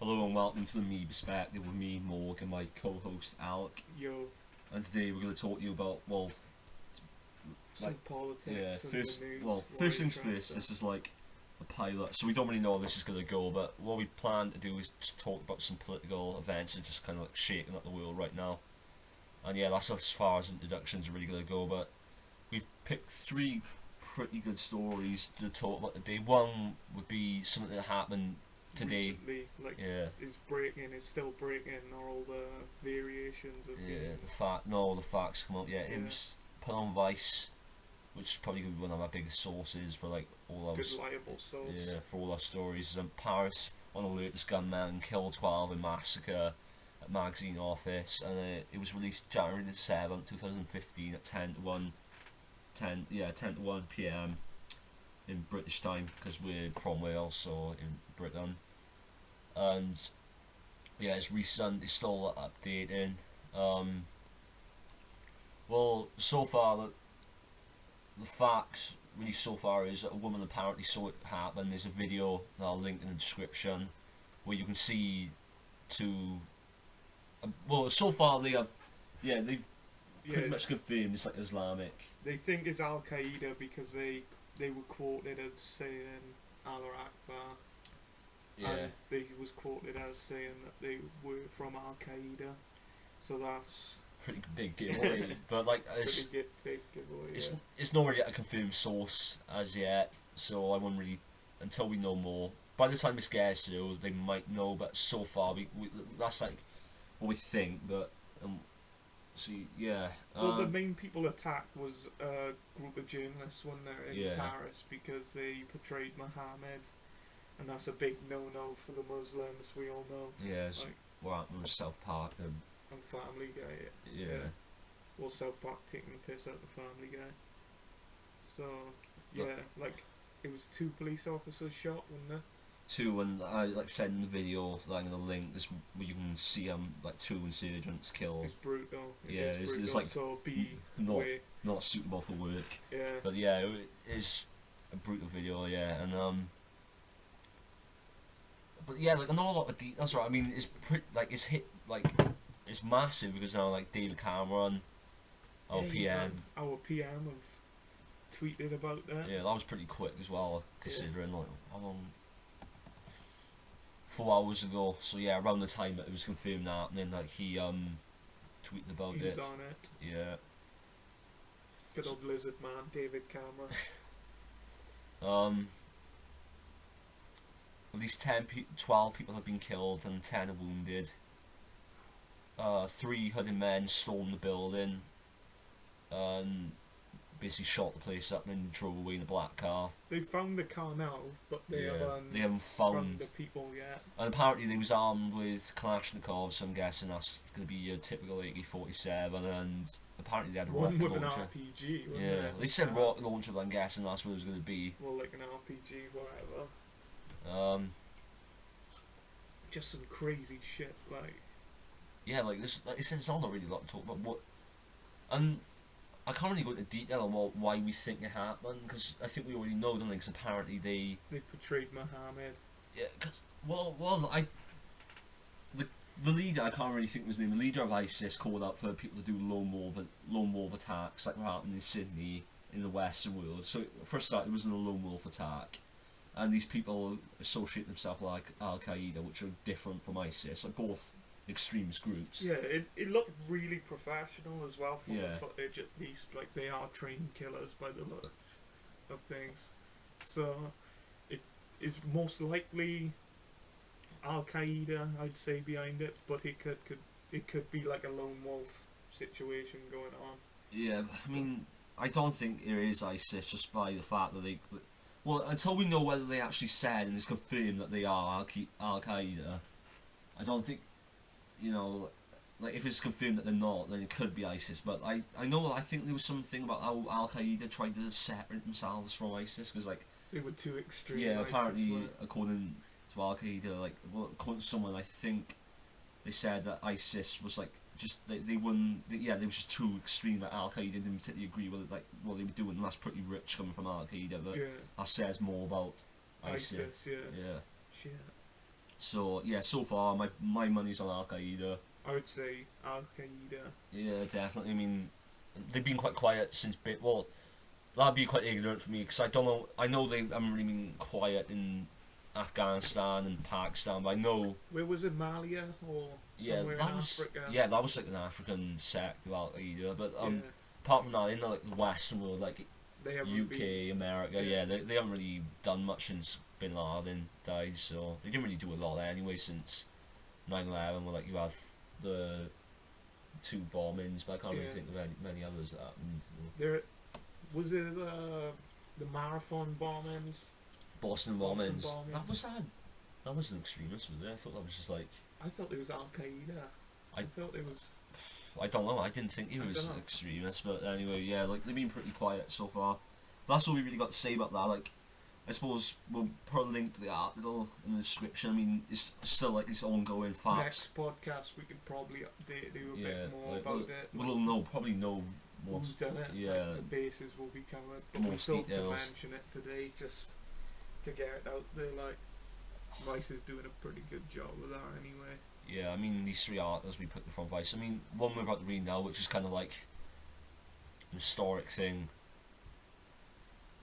Hello and welcome to the Me Perspective with me, Morg, and my co-host Alec. Yo, And today we're going to talk to you about, well, some like, politics yeah, and first, the news. well, Why first you things trying first. to- This is like a pilot, so we don't really know how this is going to go. But what we plan to do is just talk about some political events that are just kind of like shaking up the world right now. And yeah, that's as far as introductions are really going to go. But we've picked three pretty good stories to talk about today. One would be something that happened today. Recently, like, Yeah. is breaking, is still breaking, or all the variations of Yeah, being. the facts come out. Yeah, it Yeah. was put on Vice, which is probably gonna be one of our biggest sources for like all our Good liable source. yeah, for all our stories. In Paris, on alert, this gunman killed 12 in massacre at magazine office, and it was released January the 7th, 2015 at 10 to 1 p.m. in British time, because we're from Wales, so in Britain. And yeah, it's recent. It's still updating. Well, so far the facts really so far is that a woman apparently saw it happen. There's a video that I'll link in the description where you can see two. Well, so far they've pretty Yes, much confirmed it's like Islamic. they think it's Al Qaeda because they were quoted as saying Allah Akbar, Yeah, and they was quoted as saying that they were from Al Qaeda. So that's pretty big giveaway. But like pretty big giveaway. Yeah. it's not really a confirmed source as yet, so I won't really until we know more. By the time this gets through, they might know, but so far we that's like what we think. But see, yeah. Well, the main people attacked was a group of journalists, wasn't there, in Yeah. Paris, because they portrayed Muhammad, and that's a big no-no for the Muslims, we all know. yeah, it's Like, what happened with South Park and and Family Guy, yeah. or South Park taking the piss out of Family Guy. So, Look. yeah, like, it was 2 police officers shot, wasn't there? Two, and I like said in the video, like in the link, this where you can see like 2 insurgents killed. It's brutal. It Yeah, is it's brutal, like so be not aware. not suitable for work. Yeah. But yeah, it is a brutal video, yeah, and but yeah, like I know a lot of details. Right, I mean, it's it's hit like it's massive because now like David Cameron, our Yeah, PM, Our PM have tweeted about that. yeah, that was pretty quick as well, considering like how long. 4 hours ago, so yeah, around the time that it was confirmed that, and then like he tweeted about He was it. on it. Yeah. Good old lizard man, David Cameron. At least 12 people have been killed and 10 are wounded. 3 hooded men stormed the building and basically shot the place up and drove away in a black car. They found the car now, but they haven't found the people yet. And apparently they was armed with Kalashnikovs, so I'm guessing that's going to be your typical AK-47, and apparently they had a One rocket with an launcher. RPG, wasn't Yeah, it? they said rocket launcher, but I'm guessing that's what it was going to be. Well, like an RPG, whatever. Just some crazy shit, like. Yeah, like this, like, it's not really a lot to talk about. What, and I can't really go into detail on why we think it happened, because I think we already know, don't we? Because apparently they portrayed Muhammad. yeah, cause, the leader, I can't really think of his name. The leader of ISIS called out for people to do lone wolf attacks, like what happened in Sydney in the Western world. So for a start, it wasn't a lone wolf attack, and these people associate themselves like Al Qaeda, which are different from ISIS, like both extremist groups. Yeah, it looked really professional as well from Yeah. the footage, at least. Like, they are trained killers by the looks of things. So, it is most likely Al Qaeda, I'd say, behind it, but it could be like a lone wolf situation going on. Yeah, I mean, I don't think it is ISIS just by the fact that they. Well, until we know whether they actually said and it's confirmed that they are Al Qaeda, I don't think. You know, like if it's confirmed that they're not, then it could be ISIS. But I think there was something about how Al Qaeda tried to separate themselves from ISIS because, like, They were too extreme. yeah, ISIS apparently were. according to Al Qaeda, like, well, according to someone, I think they said that ISIS was like just they wouldn't. They were just too extreme. Like Al Qaeda didn't particularly agree with it, like what they were doing. And that's pretty rich coming from Al Qaeda, but Yeah. that says more about ISIS. ISIS, yeah. Yeah. Shit. So yeah, so far my money's on Al Qaeda. I would say Al Qaeda. Yeah, definitely. I mean, they've been quite quiet since bit. Well, that'd be quite ignorant for me because I don't know. I know they haven't really been quiet in Afghanistan and Pakistan, but I know. Where was it, Malia or Yeah, somewhere that in was Africa? yeah, that was like an African sect of Al Qaeda. But Yeah, apart from that, in the, like the Western world, like they haven't UK, been. America, Yeah. yeah, they haven't really done much since Bin Laden died. So they didn't really do a lot anyway since 9/11. Where like you have the two bombings, but I can't really Yeah. think of many others that happened. There was it the marathon bombings. Boston Boston bombings. bombings. That was that. That was an extremist, was it? I thought that was just like I thought it was Al Qaeda. I thought it was. I don't know. I didn't think he I was dunno. an extremist, but anyway, yeah. Like they've been pretty quiet so far. That's all we really got to say about that. Like, I suppose we'll put a link to the article in the description. I mean, it's still like this ongoing facts. Next podcast we could probably update you a bit more like, about we'll, it. we'll probably know more. Who's done it? Yeah. Like, the bases will be covered, but More we thought to details. mention it today just to get it out there. Like, Vice is doing a pretty good job with that anyway. Yeah, I mean these three articles we put from Vice. I mean one we're about to read now, which is kind of like an historic thing.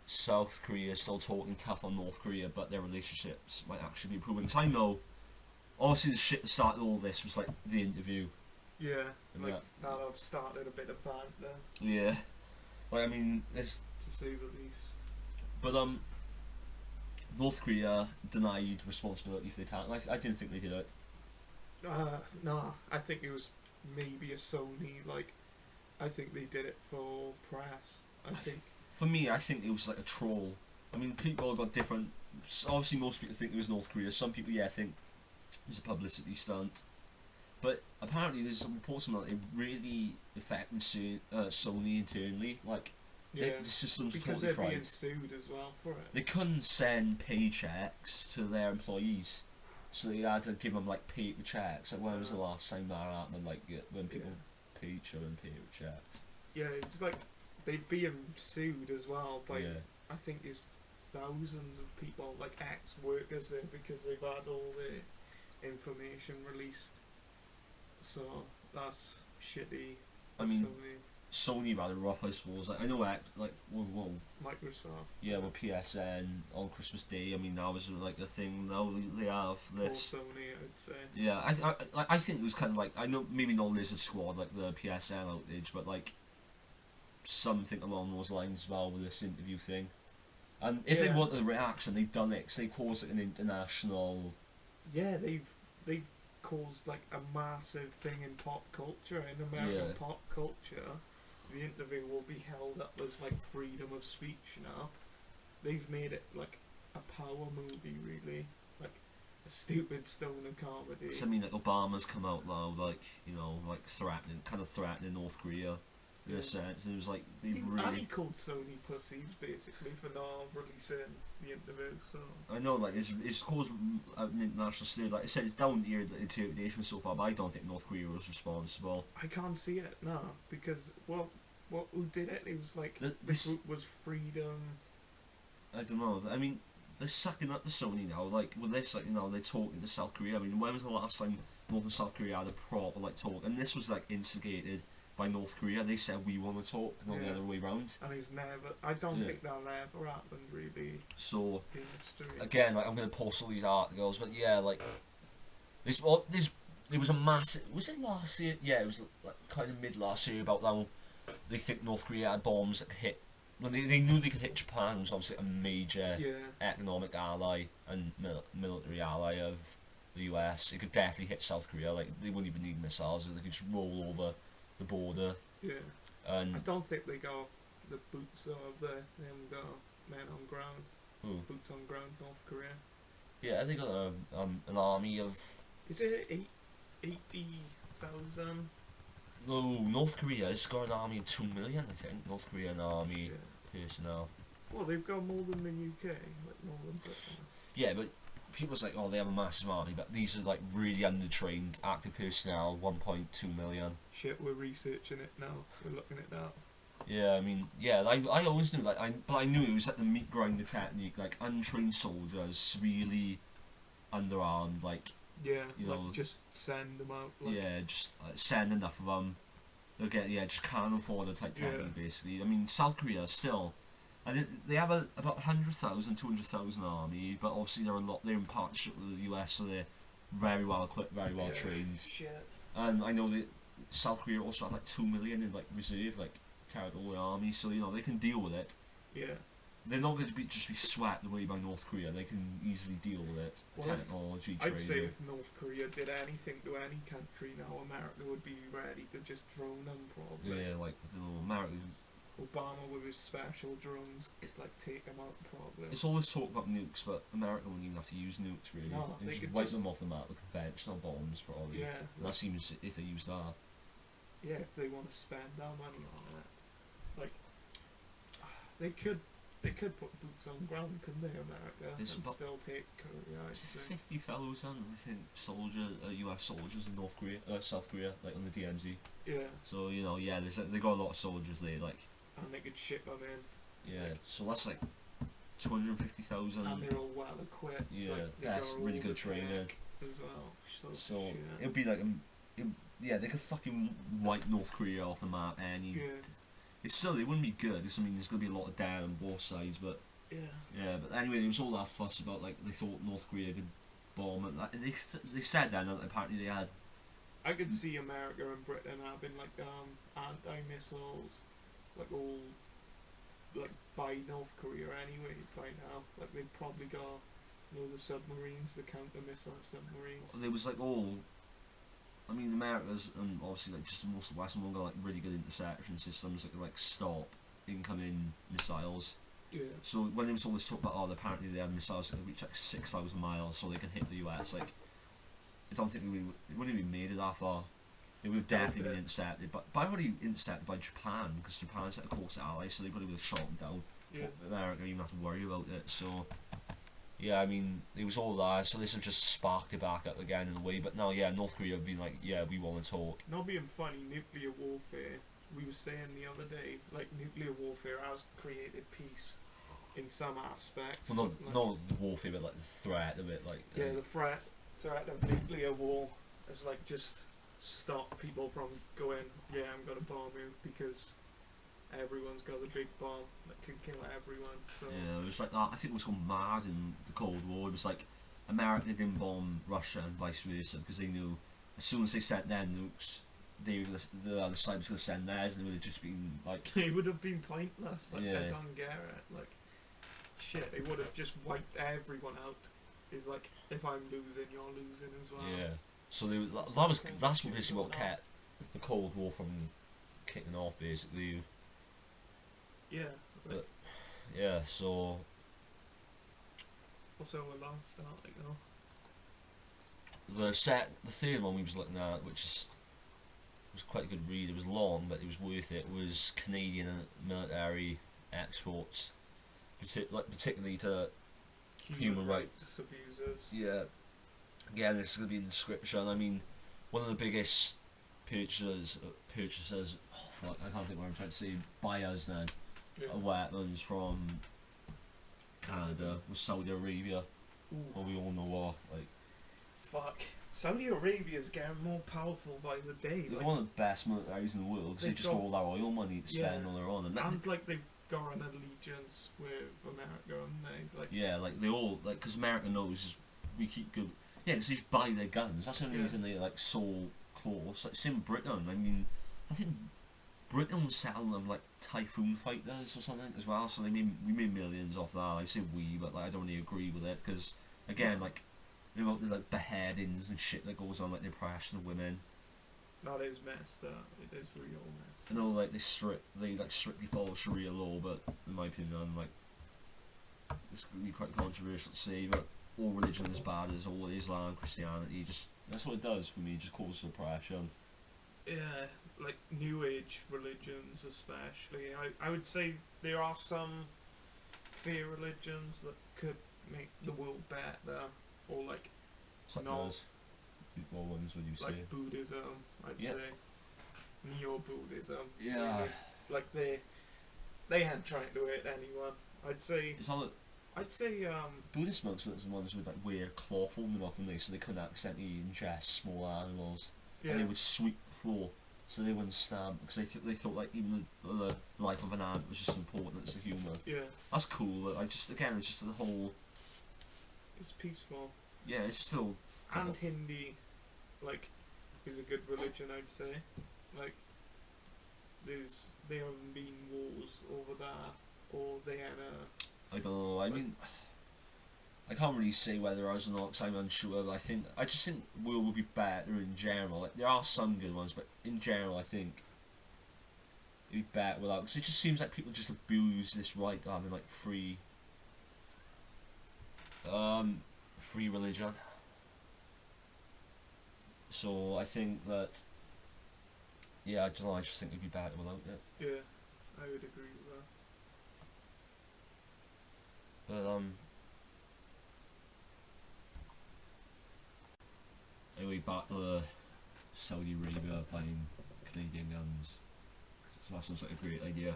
South Korea is still talking tough on North Korea, but their relationships might actually be improving. Because I know, obviously, the shit that started all this was like the interview. Yeah, like Yeah. that I've started a bit of banter, Yeah, like I mean, it's to say the least. but North Korea denied responsibility for the attack. And I didn't think they did it. Nah, I think it was maybe a Sony. Like, I think they did it for press. I think. For me, I think it was like a troll. I mean, people got different. Obviously, most people think it was North Korea. Some people, yeah, think it was a publicity stunt. But apparently, there's some reports about it really affecting Sony internally. Like, Yeah, the system's because totally they're being fried. sued as well for it. They couldn't send paychecks to their employees, so they had to give them like paper checks. Like, when was the last time that happened? Like, when people paid each other in paper checks. Yeah, it's like they're being sued as well by Yeah. I think it's thousands of people, like ex-workers there, because they've had all the information released. So that's shitty. I mean, Sony, Sony rather rough, I suppose. Like, I know, well, Microsoft. yeah, with PSN on Christmas Day. I mean, that was like a thing. Now they have Or this. Sony, I'd say. Yeah, I think it was kind of like, I know maybe not Lizard Squad like the PSN outage, but like something along those lines as well with this interview thing. And if they Yeah. wanted a reaction, they've done it. 'Cause they caused like an international. Yeah, they've caused like a massive thing in pop culture, in American Yeah. pop culture. The interview will be held up as like freedom of speech now. They've made it like a power movie, really, like a stupid stoner comedy. So, I mean, like Obama's come out now, like, you know, like threatening North Korea in Yeah. a sense. And it was like they And really. he called Sony pussies basically for not releasing the interview. So I know, like, it's caused an international stir. Like I said, it's down here the interpretation so far, but I don't think North Korea was responsible. I can't see it now because who did it? It was like the This, group was Freedom. I don't know. I mean, they're sucking up to Sony now. Like with this, like, you know, they're talking to South Korea. I mean, when was the last time North and South Korea had a proper like talk? And this was like instigated by North Korea. They said we want to talk, not the Yeah. other way round. And he's never. I don't Yeah. think that'll ever happen really So in history. again, like, I'm gonna post all these articles, but yeah, like there was a massive. Was it last year? Yeah, it was like kind of mid last year about how they think North Korea had bombs that could hit. Well, they knew they could hit Japan, which was obviously a major Yeah, economic ally and military ally of the US. It could definitely hit South Korea. Like, they wouldn't even need missiles; they could just roll over the border. yeah. I And don't think they got the boots of the. They haven't got men on ground. oh, Boots on ground, North Korea. yeah, they got an army of. Is it 80,000? No, North Korea has got an army of 2 million. I think North Korean army personnel. Well, they've got more than the UK, like more than Britain. Yeah, but people's like, oh, they have a massive army, but these are like really undertrained active personnel, 1.2 million. Shit, we're researching it now. We're looking at that. Yeah, I mean, yeah, I always knew, like, but I knew it was like the meat grinder technique, like untrained soldiers really underarmed, like, Yeah, you like know, just send them out. Like, yeah, just send enough of them. They'll get, yeah, just cannon fodder type technique, basically. I mean, South Korea still, I think they have about 100,000, 200,000 army, but obviously they're in partnership with the US, so they're very well equipped, very well trained. Shit. And I know that South Korea also had like 2 million in like reserve, like territorial army, so you know they can deal with it. Yeah. They're not going to just be swept away by North Korea. They can easily deal with it. Well, Technology, I'd say training. if North Korea did anything to any country now, America would be ready to just drone them probably. Yeah, like, you know, America. Obama with his special drones could like take them out probably. It's always talk about nukes, but America wouldn't even have to use nukes really. No, they they should could wipe just them off the map with conventional bombs probably. Yeah. And that's even if they use that. Yeah, if they want to spend our money on it, like they could put boots on the ground, couldn't they, America, It's and about- still take Korea? I'd It's say. 50,000, I think, US soldiers in North Korea, South Korea, like on the DMZ. Yeah, So you know, yeah, they got a lot of soldiers there, like, and they could ship them in, yeah. So that's like 250,000. and they're all well equipped. Yeah, like, they that's got really all good the training. tech as well. So shit. it'd be like, yeah, they could fucking wipe North Korea off the map. Yeah, It's still, it wouldn't be good. I mean, there's gonna be a lot of down on both sides, but yeah. yeah. But anyway, there was all that fuss about like they thought North Korea could bomb it. Like, they said then that apparently they had. I could see America and Britain having like anti-missiles, like all like by North Korea anyway by now. Like they've probably got, you know, the submarines, the counter-missile submarines. There was like all. I mean, America's and obviously like just most of the Western world got like really good interception systems that could like stop incoming missiles. Yeah. So when there was all this talk about, oh, apparently they have missiles that can reach like 6,000 miles, so they can hit the US. Like, I don't think it wouldn't have been made it that far. It would have definitely been intercepted, but already intercepted by Japan, because Japan's like a close ally, so they probably would have shot them down. Yeah. America didn't even have to worry about it. So yeah, I mean, it was all that. So this has just sparked it back up again in a way. But now, yeah, North Korea have been like, yeah, we want to talk. Not being funny, nuclear warfare. We were saying the other day, like nuclear warfare has created peace in some aspects. Well, like, not the warfare, but like the threat of it, like. yeah, the threat of nuclear war has like just stopped people from going, yeah, I'm gonna bomb you, because everyone's got a big bomb that can kill everyone. So Yeah, it was like that. I think it was gone mad in the Cold War. It was like America didn't bomb Russia and vice versa, because they knew as soon as they sent their nukes, the other side was going to send theirs, and it would have just been like. it would have been pointless. Like, Yeah. I don't get it. Like, shit, it would have just wiped everyone out. It's like, if I'm losing, you're losing as well. Yeah. So that's what basically what kept the Cold War from kicking off, basically. Yeah. Like, Yeah. So also a long start, like, you know. the third one we was looking at, which was quite a good read. It was long, but it was worth it. Was Canadian military exports, particularly to human rights abusers. Yeah. Again, this is going to be in the description. I mean, one of the biggest purchasers. Oh fuck, I can't think what I'm trying to say. Buyers then Yeah. of weapons from Canada was Saudi Arabia. Ooh. Well, we all know what. Like, Fuck. Saudi Arabia's getting more powerful by the day. they're Like, one of the best militaries in the world because they They've just got- got all our oil money to spend on their own. and like they've got an allegiance with America, and they like. Yeah, like they all like because America knows we keep good. Yeah, because they just buy their guns. That's the only Yeah. reason they like so close. Like same Britain. I mean, I think Britain was selling them like Typhoon fighters or something as well. So we made millions off that. I say we, but like I don't really agree with it because again, like you know, like beheadings and shit that goes on, like the oppression of women. That is messed up. It is real messed I know, like they strictly follow Sharia law, but in my opinion, like it's gonna be quite controversial to say, but all religion is bad as all Islam, Christianity, just that's what it does for me, just causes oppression. Yeah, like New Age religions especially. I would say there are some fair religions that could make the world better, or like Such No. as what ones would you say? like Buddhism, I'd Yeah. say. Neo-Buddhism. Yeah. Like they ain't trying to hurt anyone. I'd say It's all I'd say Buddhist monks were the ones who would like wear cloth on them up and they so they couldn't accidentally ingest small animals, yeah, and they would sweep the floor so they wouldn't stab because they thought like even the life of an ant was just as important as a human. yeah, That's cool. I just again it's just the whole it's peaceful. yeah it's still And Hindi, like, is a good religion, I'd say. Like, there haven't been wars over that, or they had a... I don't know. I mean, I can't really say whether I was or not because I'm unsure. But I just think the world would be better in general. Like there are some good ones, but in general, I think it'd be better without. Because it just seems like people just abuse this right to having like free religion. So I think that yeah, I don't know. I just think it'd be better without it. Yeah, I would agree with that. But anyway, back to the Saudi Arabia buying Canadian guns. So that sounds like a great idea.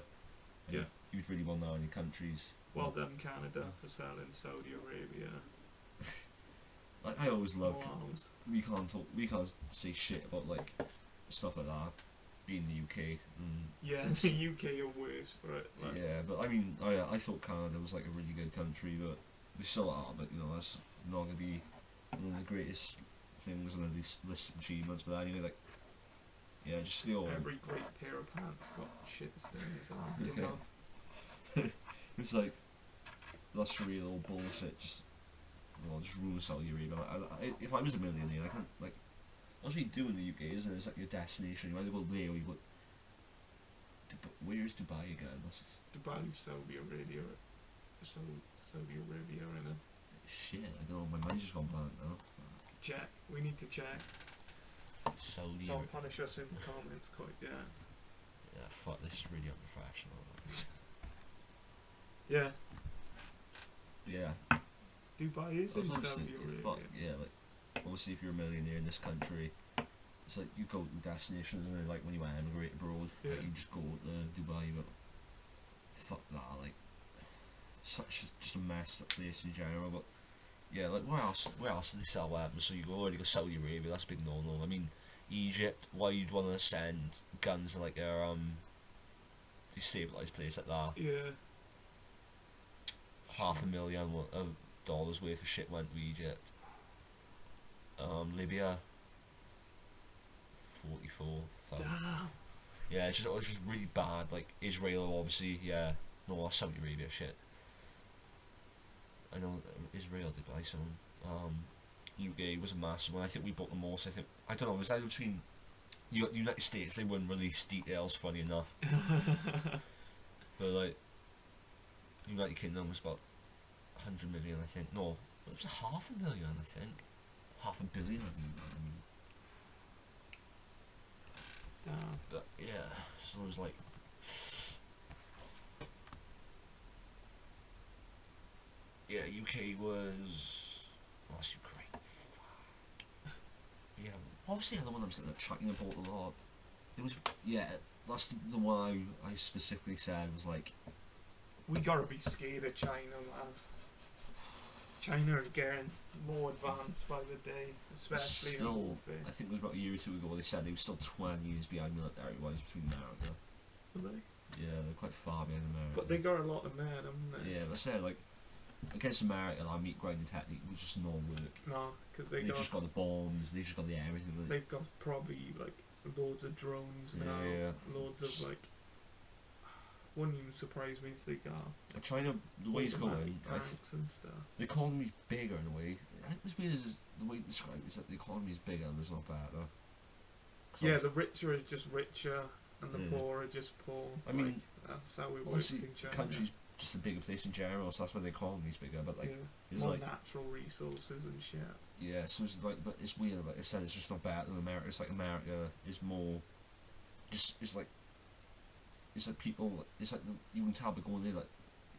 And Yeah. you'd really want that in your countries. Well done, Canada, for selling Saudi Arabia Like I always love. more arms. We can't say shit about like stuff like that. Being the UK. Yeah, the UK are worse for it. Like, Yeah, but I mean, I thought Canada was like a really good country, but they still are. But you know, that's not gonna be one of the greatest things on the list of achievements. But anyway, like, yeah, just the old. every great pair of pants got shit stains on. You Yeah. know? It's like that's real bullshit. Just rule Saudi Arabia. If I was a millionaire, I can't like. That's what you do in the UK, isn't it? It's like your destination. You either go there or you go. Where's Dubai again? Dubai, Saudi Arabia, Saudi Arabia, and a Shit, I don't know. My mind's just gone blank now. check. We need to check. Saudi. Don't punish us in the comments, quite. Yeah. Yeah, fuck. This is really unprofessional. Yeah. Yeah. Dubai is in That's what I'm Saudi saying, Arabia. fuck, yeah, like, obviously if you're a millionaire in this country, it's like you go to destinations and like when you emigrate abroad, Yeah. like you just go to Dubai, but fuck that, like, just a messed up place in general, but yeah, like where else do they sell weapons? So you already go Saudi Arabia, that's a big no-no. I mean, Egypt, why you'd want to send guns to like a destabilised place like that? Yeah. $500,000 of dollars worth of shit went to Egypt. Libya, 44,000. Damn. Yeah, it was just really bad. Like Israel, obviously, yeah, no, Saudi Arabia shit. I know Israel did buy some. UK was a massive one. I think we bought the most. I don't know. It was either between United States. They wouldn't release details. Funny enough, but like United Kingdom was about 100 million. I think no, it was 500,000. I think 500 million. I mean. Damn. But yeah, so it was like. Yeah, UK was. Oh, that's Ukraine. Fuck. Yeah, what was the other one I was tracking about a lot? It was. Yeah, that's the one I specifically said was like. We gotta be scared of China, man. China is getting more advanced by the day, especially in Still, warfare. I think it was about a year or two ago they said they were still 20 years behind military-wise between America. Were they? Yeah, they're quite far behind America. But they got a lot of men, haven't they? Yeah, but I said, like, against America, our meat grinding technique was just not work. No, because They just got the bombs, they just got the everything. Like, they've got probably like loads of drones now, Yeah. loads of like. Wouldn't even surprise me if they got China, the way it's automatic going, tanks and stuff. the economy's bigger in a way. I think what's weird is the way you describe it is that the economy is bigger and it's not better. Yeah, the richer are just richer, and the Yeah. poor are just poor. I mean, like, that's how it works obviously, in the China. country's just a bigger place in general, so that's why the economy's bigger. But like, yeah. it's More like, natural resources and shit. yeah, so it's like, but it's weird. Like I said, it's just not better than America. It's like America is more, just it's like people. It's like you can tell by going there, like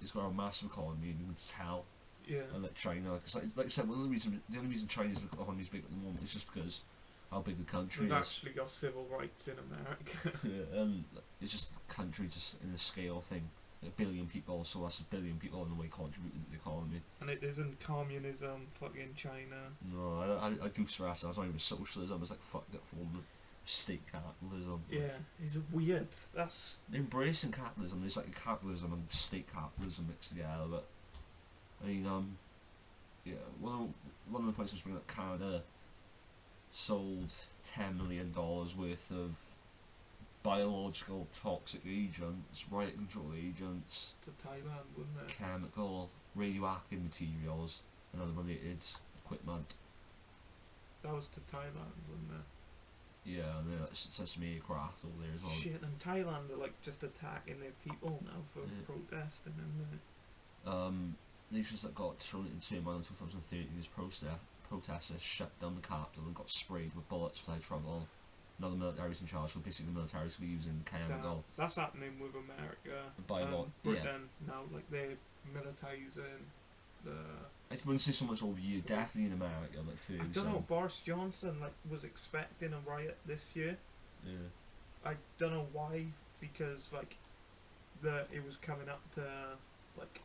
it's got a massive economy, and you can tell. Yeah. And like China, cause like I said, the only reason China's economy is big at the moment is just because how big the country We've is. actually got civil rights in America. Yeah, and it's just the country, just in the scale thing. billion people, so that's a billion people in a way contributing to the economy. And it isn't communism, fucking China. No, I do stress that. It's not even socialism, it's like fuck that form of state capitalism. Yeah, it's weird. That's... Embracing capitalism, it's like capitalism and state capitalism mixed together, but I mean, yeah, one of the points I was bringing up, Canada sold $10 million worth of biological toxic agents, riot control agents, to Thailand, wouldn't it? chemical, radioactive materials, and other related equipment. That was to Thailand, wasn't it? Yeah, and then sesame craft over there as well. Shit, and Thailand are like just attacking their people now for protesting, and Nations that got thrown into turmoil in 2013, these protesters shut down the capital and got sprayed with bullets without trouble. Now the military's in charge, so basically the military's going to be using chemical. that's happening with America. Britain now, like they're militarising the... I wouldn't say so much over here, definitely in America, like I don't know, Boris Johnson like was expecting a riot this year. Yeah. I don't know why, because like it was coming up to like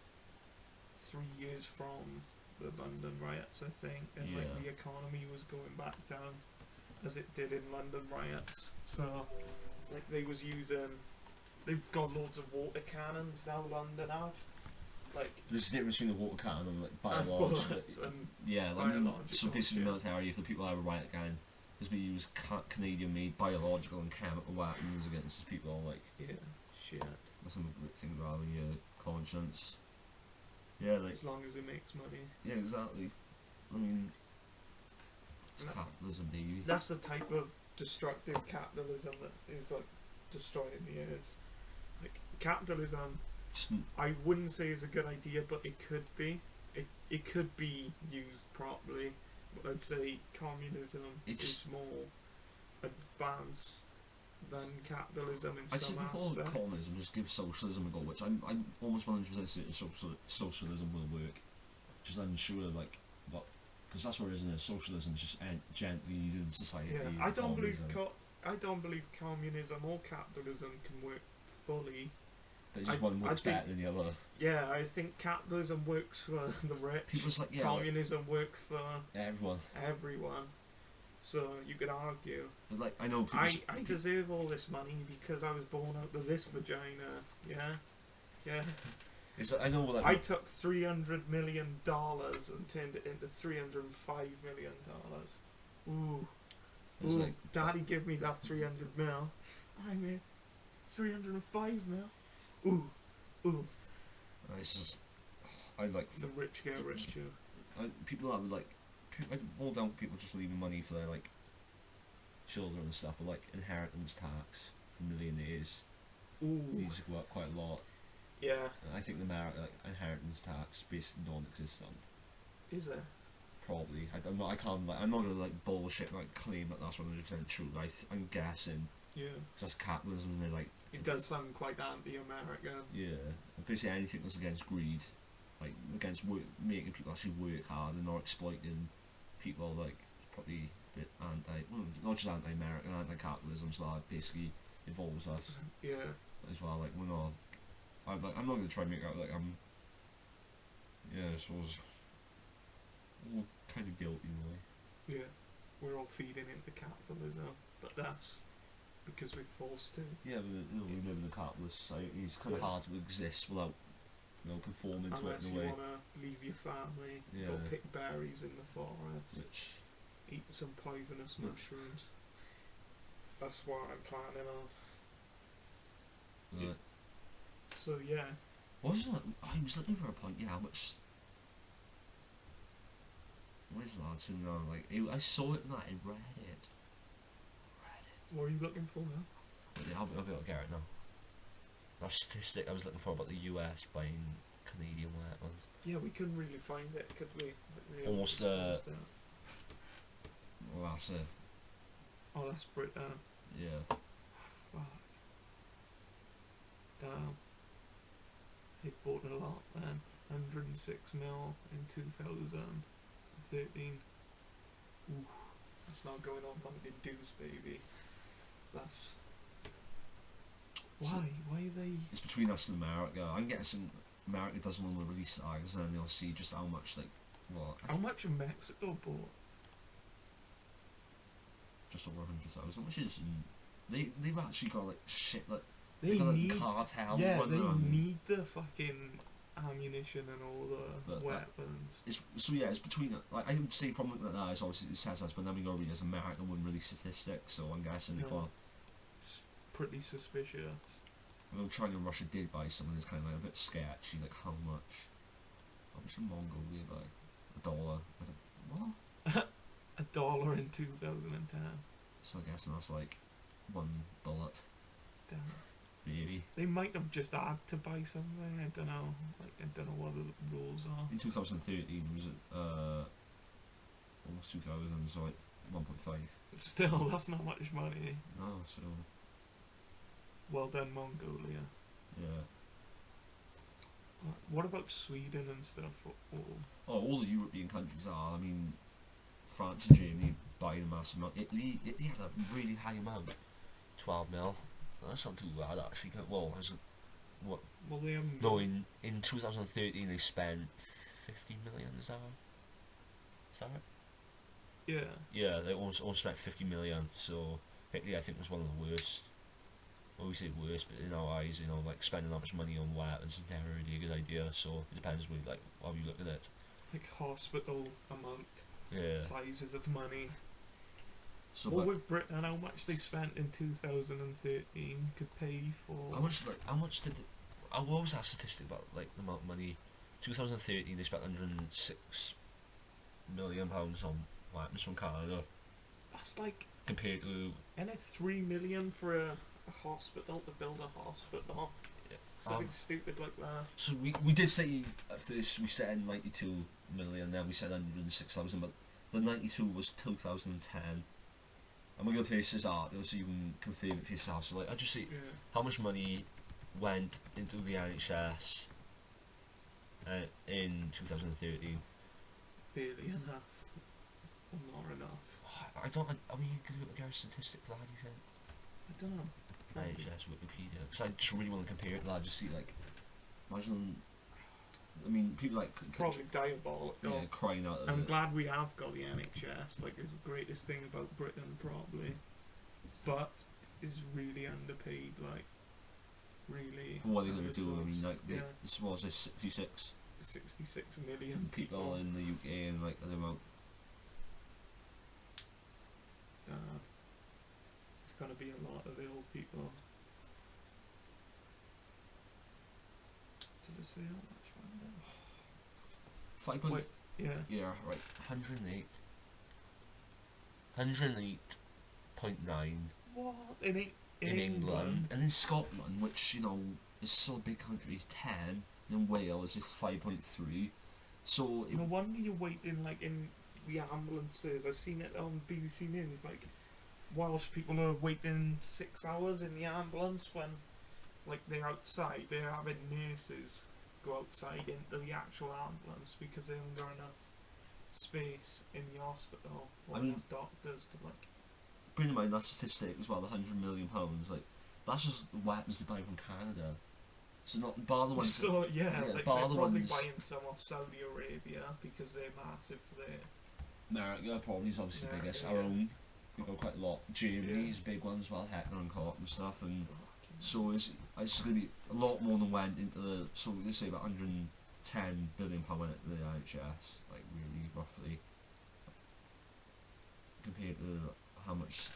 3 years from the London riots, I think, and like the economy was going back down as it did in London riots. So like they've got loads of water cannons now, London have. Like there's a difference between the water cannon and like biological. So basically the military, if the people have a riot gang, is we use Canadian-made biological and chemical weapons against people. Like shit. That's something to think about in your conscience. Yeah, like as long as it makes money. Yeah, exactly. I mean, it's capitalism, baby. That's the type of destructive capitalism that is like destroying the earth. Like capitalism, I wouldn't say is a good idea, but it could be. It could be used properly. But I'd say communism is more advanced than capitalism in some aspects. I'd say before communism, just give socialism a go, which I'm almost 100% certain socialism will work. Just unsure, like, what, because that's where it is, isn't it? Socialism is just gently easing society. Yeah, I don't believe communism or capitalism can work fully. But just one works better than the other. Yeah, I think capitalism works for the rich. People's like, communism works for everyone. So you could argue. But like, I know I deserve all this money because I was born out of this vagina. Yeah. It's like, I know what I took $300 million and turned it into $305 million. Ooh. Like, Daddy give me that 300 mil. I made 305 mil. Ooh. It's just, I like the rich get richer. People have like, I'm all down for people just leaving money for their like children and stuff, but like inheritance tax for millionaires needs to go up quite a lot. Yeah. And I think the inheritance tax is basically non-existent. Is it? Probably. I'm not gonna like bullshit like claim that that's 100% true. I'm guessing. Yeah. Because that's capitalism, and they're like. It does sound quite anti-American. Yeah. And basically anything that's against greed, like against making people actually work hard and not exploiting people, like probably a bit not just anti-American, anti-capitalism. So that basically involves us. Yeah. As well, like we're not. I'm not gonna try and make out like I'm. Yeah, I suppose. All kind of guilty in a way. Yeah, we're all feeding into capitalism, but that's because we're forced to. Yeah, but we live in a capitalist society. It's kind of hard to exist without, conforming to it in a way. Unless you wanna leave your family, go pick berries in the forest, eat some poisonous mushrooms. That's what I'm planning on. Yeah. So yeah. I was looking for a point. Yeah, how much? What is that? So now, like I saw it and I read it. What are you looking for now? Yeah, I'll be able to get it now. That statistic I was looking for about the US buying Canadian weapons. Yeah, we couldn't really find it because we almost well, that's it. Oh, that's Britain. Yeah. Fuck. Damn. They bought a lot then. 106 mil in 2013. Ooh, that's not going on Monday Dues, baby. That's Why? Why are they? It's between us and America. I'm guessing America doesn't want to release the Tigers, and then they'll see just how much, like, what? How much in Mexico bought? Just over 100,000, which is. They've actually got, like, shit, like. They got, like, need. cartel Yeah, running they around. need the fucking ammunition and all the But, weapons. It's between, like, I would say from looking at that, it's obviously it says us, but then we go read as America wouldn't release statistics, so I'm guessing they No. can't. It's pretty suspicious. Although China and Russia did buy something that's kind of like a bit sketchy, like how much did Mongolia buy? $1. I think, what? $1 in 2010. So I guess that's like one bullet, Damn. maybe. They might have just had to buy something. I don't know. Like I don't know what the rules are. In 2013 it was almost 2000, so like 1.5. Still, that's not much money. No, so Well done, Mongolia. yeah. What about Sweden and stuff? All the European countries are. I mean, France and Germany buying a massive amount. Italy had a really high amount, 12 mil. That's not too bad actually. Well, what? Well, they haven't. No, in 2013 they spent 50 million. Is that right? Yeah. Yeah, they almost spent 50 million. So Italy, I think, was one of the worst. Well, we say worst, but in our eyes, like spending that much money on weapons is never really a good idea. So it depends really, like, how you look at it. Like hospital amount, Yeah. sizes of money. So, Well, but with Britain, how much they spent in 2013 could pay for. how much did? I always ask statistic about like the amount of money. 2013 they spent 106 million pounds on weapons from Canada. That's like, Compared to and it 3 million for a hospital to build a hospital. Something stupid like that. so we did say at first we said 92 million, then we said 106,000, but the 92 was 2010. And we're gonna place this article so you can confirm it for yourself. So like I just see Yeah. how much money went into the NHS in 2013. Barely enough. Well, not enough. I mean, could you get a statistic for that, do you think? I don't know. NHS Wikipedia. Because I just really want to compare it to that. Just see, like, imagine. I mean, people like. Probably diabolical. Yeah, crying out. I'm glad we have got the NHS. Like, it's the greatest thing about Britain, probably. But it's really underpaid. Like, really. For what they're going to do, I mean, like, yeah. this was 66 66 million people in the UK, and like the amount. It's gonna be a lot of ill people. Does it say how much funding? 5 point. Wait, yeah. Yeah, right. 108. 108.9 What? In England, and in Scotland, which is still a big country, is 10, and in Wales is 5.3. So No wonder you're waiting like in the ambulances. I've seen it on BBC News. Like, whilst people are waiting 6 hours in the ambulance when, like, they're outside, they're having nurses go outside into the actual ambulance because they haven't got enough space in the hospital or I mean, enough doctors to like. bear in mind that statistic as well, the £100 million, like that's just the weapons they buy from Canada. So not bar the ones. So yeah, like, bar they're the probably ones. buying some off Saudi Arabia because they're massive there. America probably is obviously the biggest. Our Yeah. own, we've got quite a lot. Germany Yeah. is a big one as well, Heckler and Koch and stuff, and Fucking so it's going to be a lot more than went into the. So we can say about £110 billion went into the NHS, like really roughly, compared to how much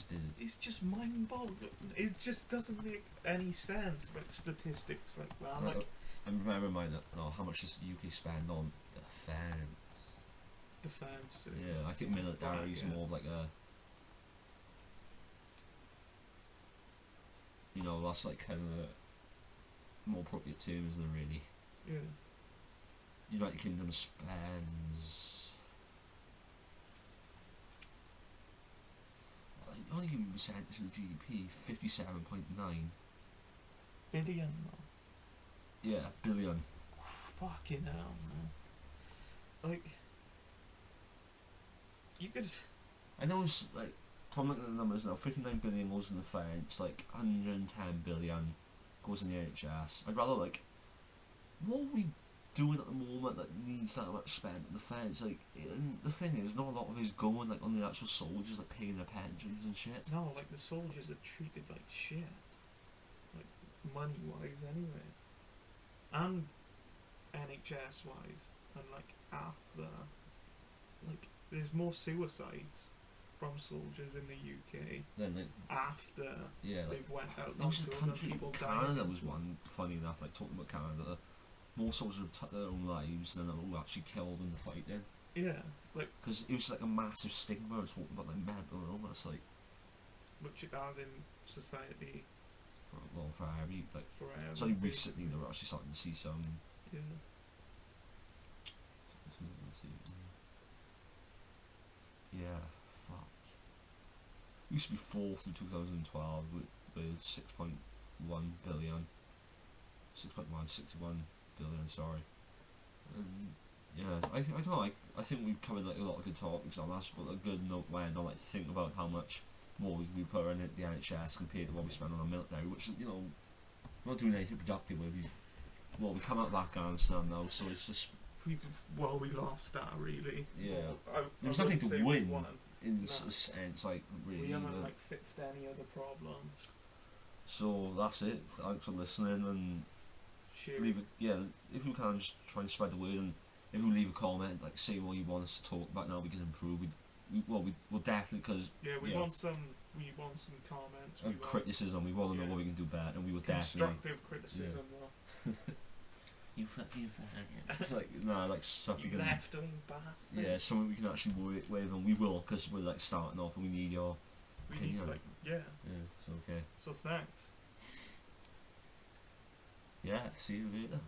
did. It's just mind-boggling. It just doesn't make any sense. Like statistics like that. Like And bear in mind that how much does the UK spend on defence? defense. Yeah, I think military is more of like a. That's like kind of a more appropriate term, isn't it, really? Yeah. United Kingdom spends. Only give you percentage of the GDP, 57.9. Billion. Yeah, billion. Fucking hell, man. Like, you could. I know it's like I'm looking at the numbers now. 59 billion goes in defence, like 110 billion goes in the NHS. I'd rather like, what are we doing at the moment that needs that much spent in defence? Like, and the thing is, not a lot of it is going like on the actual soldiers, like paying their pensions and shit. No, like the soldiers are treated like shit, like money wise anyway, and NHS wise, and like after, like there's more suicides from soldiers in the UK Then like, after yeah, like they've went out there was a onto country, people Canada dying. was one, funny enough, like talking about Canada, more soldiers have took their own lives than are actually killed in the fight then. Yeah, like Because it was like a massive stigma talking about like mental illness, like, which it has in society for every, like, forever. it's only recently that we're actually starting to see some. Yeah. Yeah, fuck. Used to be fourth in 2012 with 6.1 billion. 61 billion, sorry. And yeah, I don't know, I think we've covered like a lot of good topics on that's a good note when I like to think about how much more we put in the NHS compared to what we spend on our military, which, you know, we're not doing anything productive with. We come out of Afghanistan now, so it's just, We lost that really. yeah. Well, There's I nothing wouldn't to say we win won. in No. this sense, like, really. We haven't but- like fixed any other problems. So that's it. Thanks for listening, and Share leave it. Yeah, if you can, just try and spread the word, and if you leave a comment, like say what you want us to talk about, now we can improve. We'll definitely, because Yeah, we yeah. want some comments. We want criticism. We want to know yeah. what we can do better, and we will definitely. constructive criticism. Though. You fucking faggot. It's like like stuff You we can. left wing bastards. Yeah, something we can actually work with, and we will, because we're like starting off, and we need your. We need opinion. like Yeah, so okay. So thanks. Yeah, see you later.